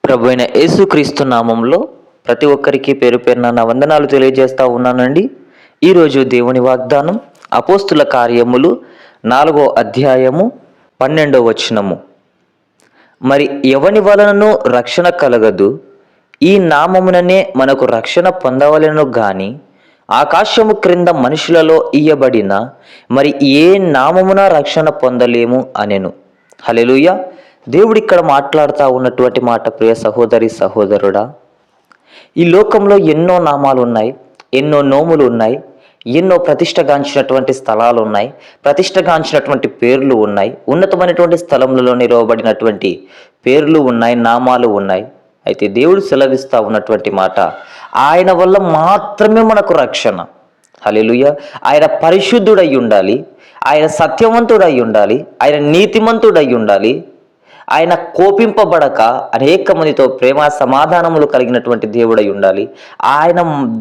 ప్రభు అయిన యేసుక్రీస్తు నామంలో ప్రతి ఒక్కరికి పేరు పేరున నా వందనాలు తెలియజేస్తా ఉన్నానండి. ఈరోజు దేవుని వాగ్దానం అపోస్తుల కార్యములు 4వ అధ్యాయము 12వ వచనము. మరి ఎవని వలనను రక్షణ కలగదు, ఈ నామముననే మనకు రక్షణ పొందవలెను గాని ఆకాశము క్రింద మనుషులలో ఇయ్యబడిన మరి ఏ నామమున రక్షణ పొందలేము అనెను. హల్లెలూయా. దేవుడు ఇక్కడ మాట్లాడుతూ ఉన్నటువంటి మాట, ప్రియ సహోదరి సహోదరుడా, ఈ లోకంలో ఎన్నో నామాలు ఉన్నాయి, ఎన్నో నోములు ఉన్నాయి, ఎన్నో ప్రతిష్టగాంచినటువంటి స్థలాలు ఉన్నాయి, ప్రతిష్టగాంచినటువంటి పేర్లు ఉన్నాయి, ఉన్నతమైనటువంటి స్థలంలో నిలవబడినటువంటి పేర్లు ఉన్నాయి, నామాలు ఉన్నాయి. అయితే దేవుడు సెలవిస్తూ ఉన్నటువంటి మాట, ఆయన వల్ల మాత్రమే మనకు రక్షణ. హల్లెలూయా. ఆయన పరిశుద్ధుడై ఉండాలి, ఆయన సత్యవంతుడై ఉండాలి, ఆయన నీతిమంతుడై ఉండాలి, ఆయన కోపింపబడక అనేక మందితో ప్రేమ సమాధానములు కలిగినటువంటి దేవుడై ఉండాలి. ఆయన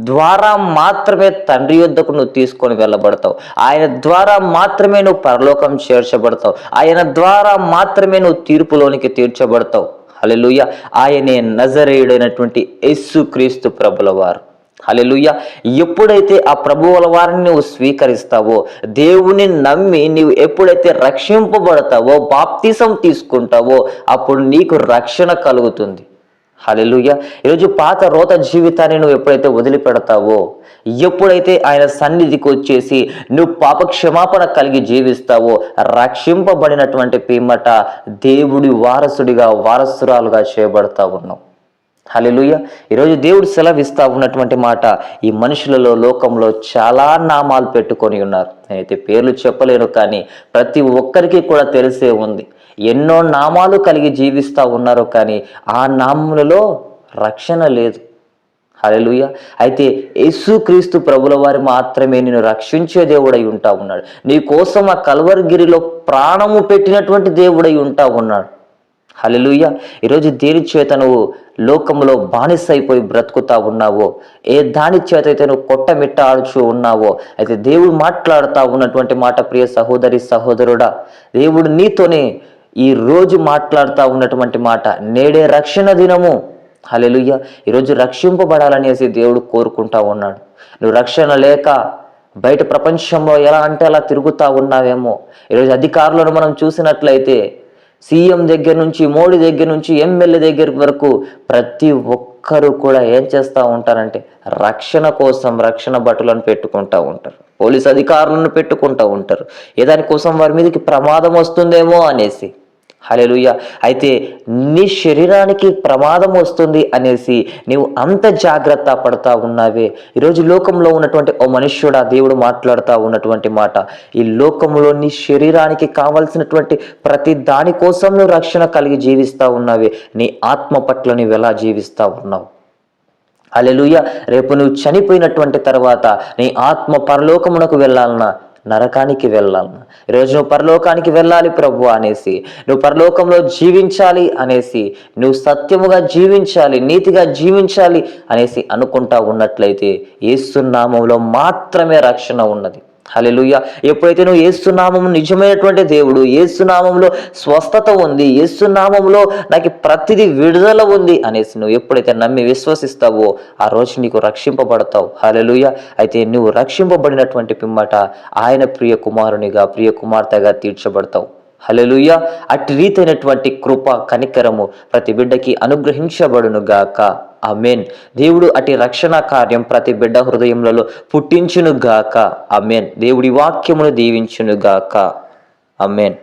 ద్వారా మాత్రమే తండ్రి యొద్దకు నువ్వు తీసుకొని వెళ్ళబడతావు. ఆయన ద్వారా మాత్రమే నువ్వు పరలోకం చేర్చబడతావు. ఆయన ద్వారా మాత్రమే నువ్వు తీర్పులోనికి తీర్చబడతావు. హల్లెలూయా. ఆయనే నజరేయుడైనటువంటి యేసుక్రీస్తు ప్రభుల వారు. హల్లెలూయా. ఎప్పుడైతే ఆ ప్రభువుల వారిని నువ్వు స్వీకరిస్తావో, దేవుని నమ్మి నీవు ఎప్పుడైతే రక్షింపబడతావో, బాప్తిసం తీసుకుంటావో, అప్పుడు నీకు రక్షణ కలుగుతుంది. హల్లెలూయా. ఈరోజు పాత రోత జీవితాన్ని నువ్వు ఎప్పుడైతే వదిలిపెడతావో, ఎప్పుడైతే ఆయన సన్నిధికి వచ్చేసి నువ్వు పాప క్షమాపణ కలిగి జీవిస్తావో, రక్షింపబడినటువంటి పిమ్మట దేవుడి వారసుడిగా వారసురాలుగా చేయబడతా ఉన్నావు. హల్లెలూయా. ఈరోజు దేవుడు సెలవిస్తా ఉన్నటువంటి మాట, ఈ మనుషులలో లోకంలో చాలా నామాలు పెట్టుకొని ఉన్నారు. నేనైతే పేర్లు చెప్పలేను, కానీ ప్రతి ఒక్కరికి కూడా తెలిసే ఉంది. ఎన్నో నామాలు కలిగి జీవిస్తూ ఉన్నారు, కానీ ఆ నామములలో రక్షణ లేదు. హల్లెలూయా. అయితే యేసుక్రీస్తు ప్రభుల వారు మాత్రమే నిన్ను రక్షించే దేవుడై ఉంటా ఉన్నాడు. నీ కోసం ఆ కల్వరిగిరిలో ప్రాణము పెట్టినటువంటి దేవుడై ఉంటా ఉన్నాడు. హల్లెలూయా. ఈరోజు దేని చేత నువ్వు లోకంలో బానిసైపోయి బ్రతుకుతా ఉన్నావో, ఏ దాని చేత అయితే నువ్వు కొట్టమిట్టాడుచు ఉన్నావో, అయితే దేవుడు మాట్లాడుతూ ఉన్నటువంటి మాట, ప్రియ సహోదరి సహోదరుడా, దేవుడు నీతోనే ఈ రోజు మాట్లాడుతూ ఉన్నటువంటి మాట, నేడే రక్షణ దినము. హల్లెలూయా. ఈరోజు రక్షింపబడాలనేసి దేవుడు కోరుకుంటా ఉన్నాడు. నువ్వు రక్షణ లేక బయట ప్రపంచంలో ఎలా అంటే అలా తిరుగుతూ ఉన్నావేమో. ఈరోజు అధికారులను మనం చూసినట్లయితే సీఎం దగ్గర నుంచి, మోడీ దగ్గర నుంచి, ఎమ్మెల్యే దగ్గర వరకు ప్రతి ఒక్కరూ కూడా ఏం చేస్తూ ఉంటారంటే రక్షణ కోసం రక్షణ భటులను పెట్టుకుంటూ ఉంటారు, పోలీస్ అధికారులను పెట్టుకుంటూ ఉంటారు. ఏదానికోసం వారి మీదకి ప్రమాదం వస్తుందేమో అనేసి. హల్లెలూయా. అయితే నీ శరీరానికి ప్రమాదం వస్తుంది అనేసి నీవు అంత జాగ్రత్త పడతా ఉన్నావే. ఈరోజు లోకంలో ఉన్నటువంటి ఓ మనుష్యుడా, దేవుడు మాట్లాడుతూ ఉన్నటువంటి మాట, ఈ లోకంలో నీ శరీరానికి కావలసినటువంటి ప్రతి దాని కోసం నువ్వు రక్షణ కలిగి జీవిస్తూ ఉన్నావే. నీ ఆత్మ పట్ల నువ్వు ఎలా జీవిస్తూ ఉన్నావు? హల్లెలూయా. రేపు నువ్వు చనిపోయినటువంటి తర్వాత నీ ఆత్మ పరలోకమునకు వెళ్ళాలన్నా, నరకానికి వెళ్ళాలన్నా, ఈరోజు నువ్వు పరలోకానికి వెళ్ళాలి ప్రభు అనేసి, నువ్వు పరలోకంలో జీవించాలి అనేసి, నువ్వు సత్యముగా జీవించాలి, నీతిగా జీవించాలి అనేసి అనుకుంటా ఉన్నట్లయితే యేసు నామములో మాత్రమే రక్షణ ఉన్నది. హల్లెలూయా. ఎప్పుడైతే నువ్వు యేసు నామము నిజమైనటువంటి దేవుడు, యేసు నామములో స్వస్థత ఉంది, యేసు నామములో నాకు ప్రతిదీ విడుదల ఉంది అనేసి నువ్వు ఎప్పుడైతే నమ్మి విశ్వసిస్తావో, ఆ రోజు నీకు రక్షింపబడతావు. హల్లెలూయా. అయితే నువ్వు రక్షింపబడినటువంటి పిమ్మట ఆయన ప్రియ కుమారునిగా, ప్రియ కుమార్తెగా తీర్చబడతావు. హల్లెలూయా. అట్టి రీతైనటువంటి కృప, కనికరము ప్రతి బిడ్డకి అనుగ్రహించబడును గాక. ఆమేన్. దేవుడు అటి రక్షణ కార్యం ప్రతి బిడ్డ హృదయములలో పుట్టించును గాక. ఆమేన్. దేవుడి వాక్యమును దీవించును గాక. ఆమేన్.